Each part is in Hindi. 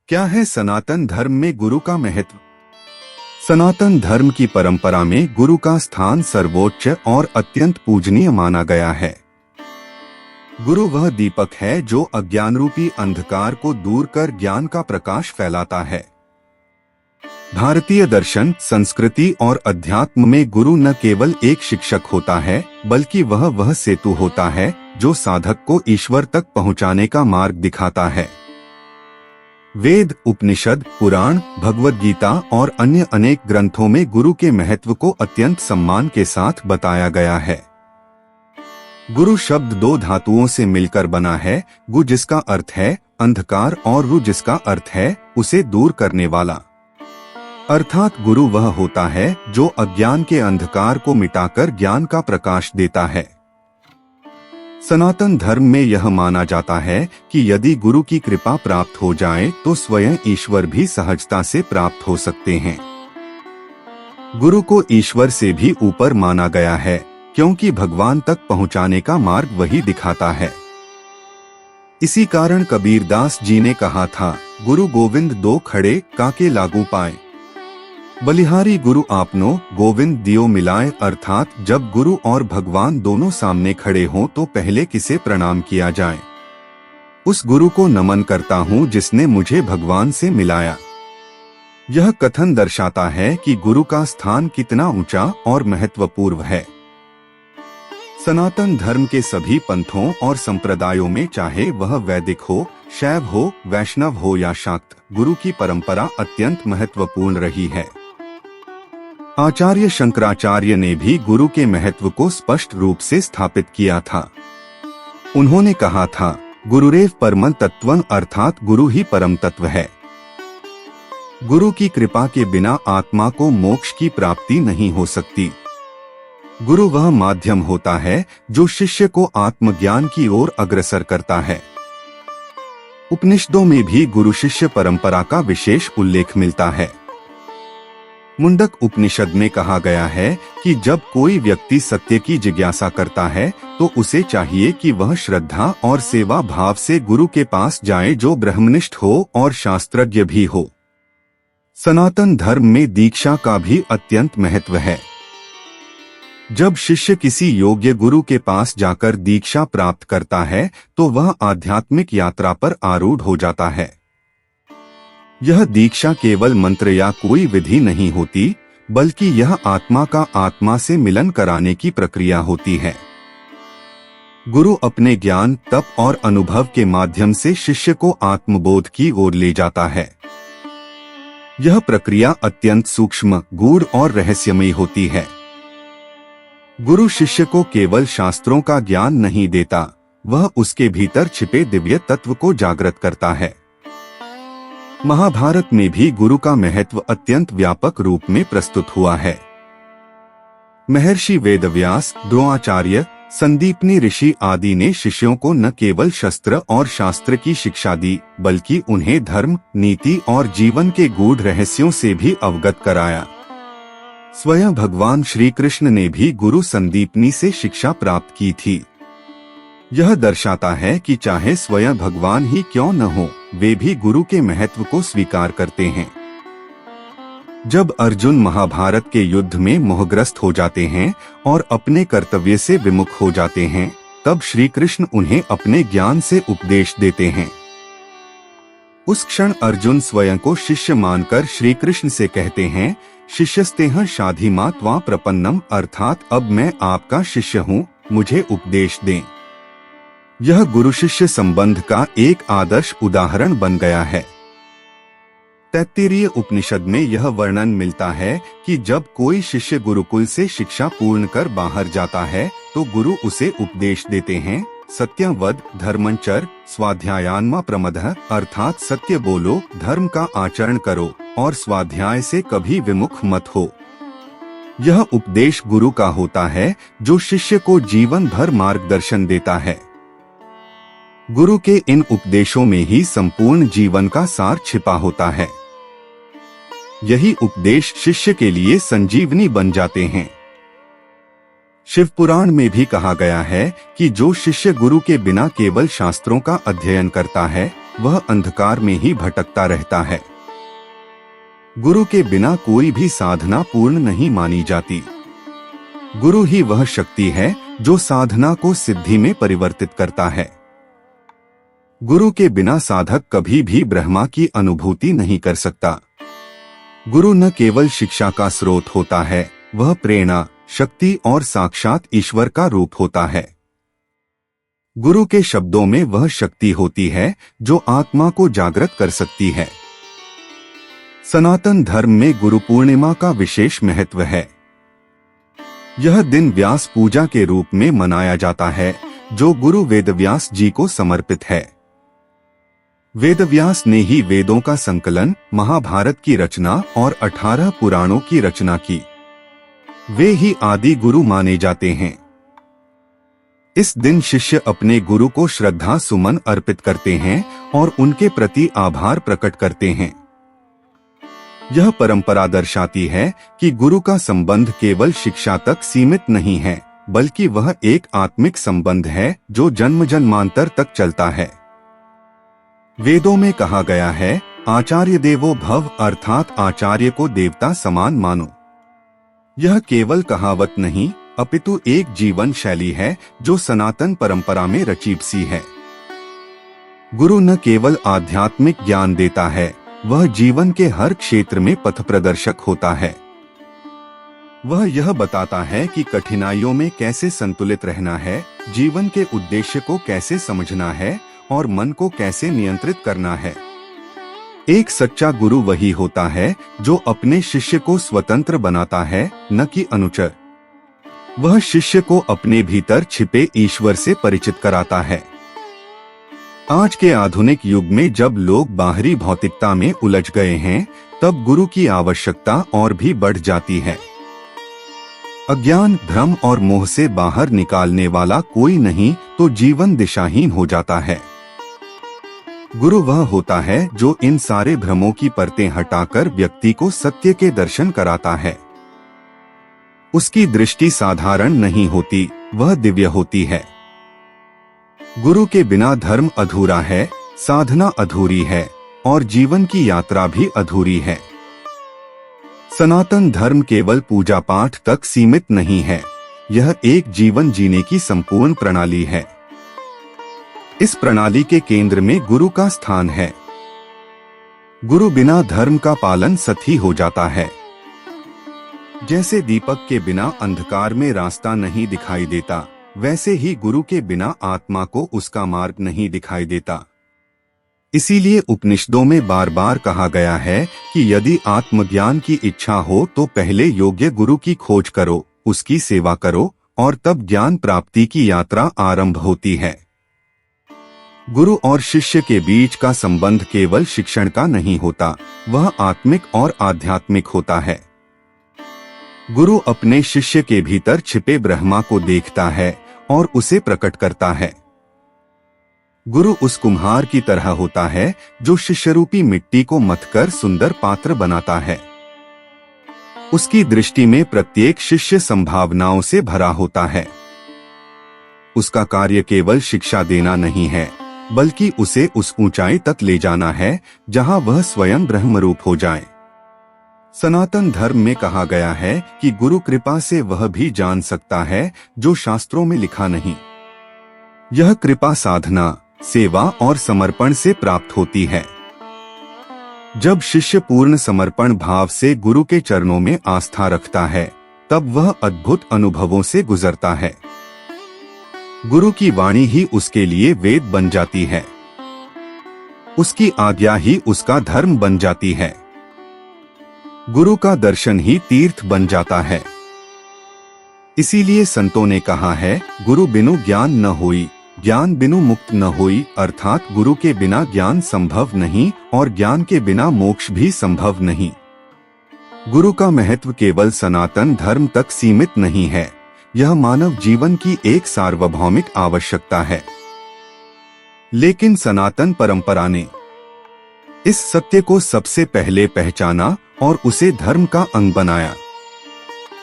क्या है सनातन धर्म में गुरु का महत्व? सनातन धर्म की परंपरा में गुरु का स्थान सर्वोच्च और अत्यंत पूजनीय माना गया है। गुरु वह दीपक है जो अज्ञान रूपी अंधकार को दूर कर ज्ञान का प्रकाश फैलाता है। भारतीय दर्शन, संस्कृति और अध्यात्म में गुरु न केवल एक शिक्षक होता है, बल्कि वह सेतु होता है जो साधक को ईश्वर तक पहुंचाने का मार्ग दिखाता है। वेद, उपनिषद, पुराण, भगवद गीता और अन्य अनेक ग्रंथों में गुरु के महत्व को अत्यंत सम्मान के साथ बताया गया है। गुरु शब्द दो धातुओं से मिलकर बना है, गु जिसका अर्थ है अंधकार और रु जिसका अर्थ है उसे दूर करने वाला। अर्थात गुरु वह होता है जो अज्ञान के अंधकार को मिटाकर ज्ञान का प्रकाश देता है। सनातन धर्म में यह माना जाता है कि यदि गुरु की कृपा प्राप्त हो जाए तो स्वयं ईश्वर भी सहजता से प्राप्त हो सकते हैं। गुरु को ईश्वर से भी ऊपर माना गया है, क्योंकि भगवान तक पहुंचाने का मार्ग वही दिखाता है। इसी कारण कबीरदास जी ने कहा था, गुरु गोविंद दो खड़े काके लागू पाए। बलिहारी गुरु आपनो गोविंद दियो मिलाए, अर्थात जब गुरु और भगवान दोनों सामने खड़े हों तो पहले किसे प्रणाम किया जाए? उस गुरु को नमन करता हूँ जिसने मुझे भगवान से मिलाया। यह कथन दर्शाता है कि गुरु का स्थान कितना ऊंचा और महत्वपूर्ण है। सनातन धर्म के सभी पंथों और संप्रदायों में, चाहे वह वैदिक हो, शैव हो, वैष्णव हो या शाक्त, गुरु की परंपरा अत्यंत महत्वपूर्ण रही है। आचार्य शंकराचार्य ने भी गुरु के महत्व को स्पष्ट रूप से स्थापित किया था। उन्होंने कहा था, गुरुरेव परम तत्वं, अर्थात गुरु ही परम तत्व है। गुरु की कृपा के बिना आत्मा को मोक्ष की प्राप्ति नहीं हो सकती। गुरु वह माध्यम होता है जो शिष्य को आत्मज्ञान की ओर अग्रसर करता है। उपनिषदों में भी गुरु शिष्य परंपरा का विशेष उल्लेख मिलता है। मुंडक उपनिषद में कहा गया है कि जब कोई व्यक्ति सत्य की जिज्ञासा करता है तो उसे चाहिए कि वह श्रद्धा और सेवा भाव से गुरु के पास जाए जो ब्रह्मनिष्ठ हो और शास्त्रज्ञ भी हो। सनातन धर्म में दीक्षा का भी अत्यंत महत्व है। जब शिष्य किसी योग्य गुरु के पास जाकर दीक्षा प्राप्त करता है तो वह आध्यात्मिक यात्रा पर आरूढ़ हो जाता है। यह दीक्षा केवल मंत्र या कोई विधि नहीं होती, बल्कि यह आत्मा का आत्मा से मिलन कराने की प्रक्रिया होती है। गुरु अपने ज्ञान, तप और अनुभव के माध्यम से शिष्य को आत्मबोध की ओर ले जाता है। यह प्रक्रिया अत्यंत सूक्ष्म, गूढ़ और रहस्यमयी होती है। गुरु शिष्य को केवल शास्त्रों का ज्ञान नहीं देता, वह उसके भीतर छिपे दिव्य तत्व को जागृत करता है। महाभारत में भी गुरु का महत्व अत्यंत व्यापक रूप में प्रस्तुत हुआ है। महर्षि वेदव्यास, द्रोणाचार्य, संदीपनी ऋषि आदि ने शिष्यों को न केवल शस्त्र और शास्त्र की शिक्षा दी, बल्कि उन्हें धर्म, नीति और जीवन के गूढ़ रहस्यों से भी अवगत कराया। स्वयं भगवान श्री कृष्ण ने भी गुरु संदीपनी से शिक्षा प्राप्त की थी। यह दर्शाता है कि चाहे स्वयं भगवान ही क्यों न हो, वे भी गुरु के महत्व को स्वीकार करते हैं। जब अर्जुन महाभारत के युद्ध में मोहग्रस्त हो जाते हैं और अपने कर्तव्य से विमुख हो जाते हैं, तब श्री कृष्ण उन्हें अपने ज्ञान से उपदेश देते हैं। उस क्षण अर्जुन स्वयं को शिष्य मानकर श्री कृष्ण से कहते हैं, शिष्यस्तेह शाधिमा त्वा प्रपन्नम, अर्थात अब मैं आपका शिष्य हूँ, मुझे उपदेश दें। यह गुरु शिष्य संबंध का एक आदर्श उदाहरण बन गया है। तैत्तिरीय उपनिषद में यह वर्णन मिलता है कि जब कोई शिष्य गुरुकुल से शिक्षा पूर्ण कर बाहर जाता है तो गुरु उसे उपदेश देते हैं, सत्यं वद धर्मंचर स्वाध्यायान्मा प्रमदः, अर्थात सत्य बोलो, धर्म का आचरण करो और स्वाध्याय से कभी विमुख मत हो। यह उपदेश गुरु का होता है जो शिष्य को जीवन भर मार्गदर्शन देता है। गुरु के इन उपदेशों में ही संपूर्ण जीवन का सार छिपा होता है। यही उपदेश शिष्य के लिए संजीवनी बन जाते हैं। शिव पुराण में भी कहा गया है कि जो शिष्य गुरु के बिना केवल शास्त्रों का अध्ययन करता है, वह अंधकार में ही भटकता रहता है। गुरु के बिना कोई भी साधना पूर्ण नहीं मानी जाती। गुरु ही वह शक्ति है जो साधना को सिद्धि में परिवर्तित करता है। गुरु के बिना साधक कभी भी ब्रह्मा की अनुभूति नहीं कर सकता। गुरु न केवल शिक्षा का स्रोत होता है, वह प्रेरणा, शक्ति और साक्षात ईश्वर का रूप होता है। गुरु के शब्दों में वह शक्ति होती है जो आत्मा को जागृत कर सकती है। सनातन धर्म में गुरु पूर्णिमा का विशेष महत्व है। यह दिन व्यास पूजा के रूप में मनाया जाता है, जो गुरु वेदव्यास जी को समर्पित है। वेदव्यास ने ही वेदों का संकलन, महाभारत की रचना और 18 पुराणों की रचना की। वे ही आदि गुरु माने जाते हैं। इस दिन शिष्य अपने गुरु को श्रद्धा सुमन अर्पित करते हैं और उनके प्रति आभार प्रकट करते हैं। यह परंपरा दर्शाती है कि गुरु का संबंध केवल शिक्षा तक सीमित नहीं है, बल्कि वह एक आत्मिक संबंध है जो जन्म जन्मांतर तक चलता है। वेदों में कहा गया है, आचार्य देवो भव, अर्थात आचार्य को देवता समान मानो। यह केवल कहावत नहीं, अपितु एक जीवन शैली है जो सनातन परंपरा में रची बसी है। गुरु न केवल आध्यात्मिक ज्ञान देता है, वह जीवन के हर क्षेत्र में पथ प्रदर्शक होता है। वह यह बताता है कि कठिनाइयों में कैसे संतुलित रहना है, जीवन के उद्देश्य को कैसे समझना है और मन को कैसे नियंत्रित करना है। एक सच्चा गुरु वही होता है जो अपने शिष्य को स्वतंत्र बनाता है, न कि अनुचर। वह शिष्य को अपने भीतर छिपे ईश्वर से परिचित कराता है। आज के आधुनिक युग में जब लोग बाहरी भौतिकता में उलझ गए हैं, तब गुरु की आवश्यकता और भी बढ़ जाती है। अज्ञान, भ्रम और मोह से बाहर निकालने वाला कोई नहीं तो जीवन दिशाहीन हो जाता है। गुरु वह होता है जो इन सारे भ्रमों की परतें हटाकर व्यक्ति को सत्य के दर्शन कराता है। उसकी दृष्टि साधारण नहीं होती, वह दिव्य होती है। गुरु के बिना धर्म अधूरा है, साधना अधूरी है और जीवन की यात्रा भी अधूरी है। सनातन धर्म केवल पूजा पाठ तक सीमित नहीं है, यह एक जीवन जीने की संपूर्ण प्रणाली है। इस प्रणाली के केंद्र में गुरु का स्थान है। गुरु बिना धर्म का पालन सती हो जाता है। जैसे दीपक के बिना अंधकार में रास्ता नहीं दिखाई देता, वैसे ही गुरु के बिना आत्मा को उसका मार्ग नहीं दिखाई देता। इसीलिए उपनिषदों में बार बार कहा गया है कि यदि आत्मज्ञान की इच्छा हो तो पहले योग्य गुरु की खोज करो, उसकी सेवा करो और तब ज्ञान प्राप्ति की यात्रा आरंभ होती है। गुरु और शिष्य के बीच का संबंध केवल शिक्षण का नहीं होता, वह आत्मिक और आध्यात्मिक होता है। गुरु अपने शिष्य के भीतर छिपे ब्रह्मा को देखता है और उसे प्रकट करता है। गुरु उस कुम्हार की तरह होता है जो शिष्यरूपी मिट्टी को मथकर सुंदर पात्र बनाता है। उसकी दृष्टि में प्रत्येक शिष्य संभावनाओं से भरा होता है। उसका कार्य केवल शिक्षा देना नहीं है, बल्कि उसे उस ऊंचाई तक ले जाना है जहां वह स्वयं ब्रह्मरूप हो जाए। सनातन धर्म में कहा गया है कि गुरु कृपा से वह भी जान सकता है जो शास्त्रों में लिखा नहीं। यह कृपा साधना, सेवा और समर्पण से प्राप्त होती है। जब शिष्य पूर्ण समर्पण भाव से गुरु के चरणों में आस्था रखता है, तब वह अद्भुत अनुभवों से गुजरता है। गुरु की वाणी ही उसके लिए वेद बन जाती है। उसकी आज्ञा ही उसका धर्म बन जाती है। गुरु का दर्शन ही तीर्थ बन जाता है। इसीलिए संतों ने कहा है, गुरु बिनु ज्ञान न होई, ज्ञान बिनु मुक्त न होई, अर्थात गुरु के बिना ज्ञान संभव नहीं और ज्ञान के बिना मोक्ष भी संभव नहीं। गुरु का महत्व केवल सनातन धर्म तक सीमित नहीं है, यह मानव जीवन की एक सार्वभौमिक आवश्यकता है। लेकिन सनातन परंपरा ने इस सत्य को सबसे पहले पहचाना और उसे धर्म का अंग बनाया।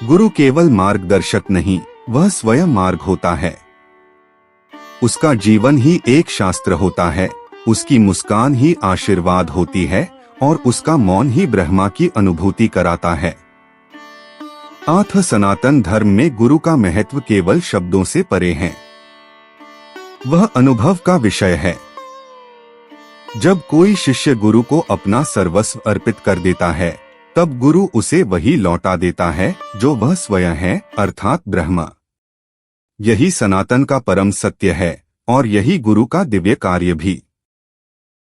गुरु केवल मार्गदर्शक नहीं, वह स्वयं मार्ग होता है। उसका जीवन ही एक शास्त्र होता है, उसकी मुस्कान ही आशीर्वाद होती है और उसका मौन ही ब्रह्मा की अनुभूति कराता है। आठ, सनातन धर्म में गुरु का महत्व केवल शब्दों से परे है, वह अनुभव का विषय है। जब कोई शिष्य गुरु को अपना सर्वस्व अर्पित कर देता है, तब गुरु उसे वही लौटा देता है जो वह स्वयं है, अर्थात ब्रह्म। यही सनातन का परम सत्य है और यही गुरु का दिव्य कार्य भी।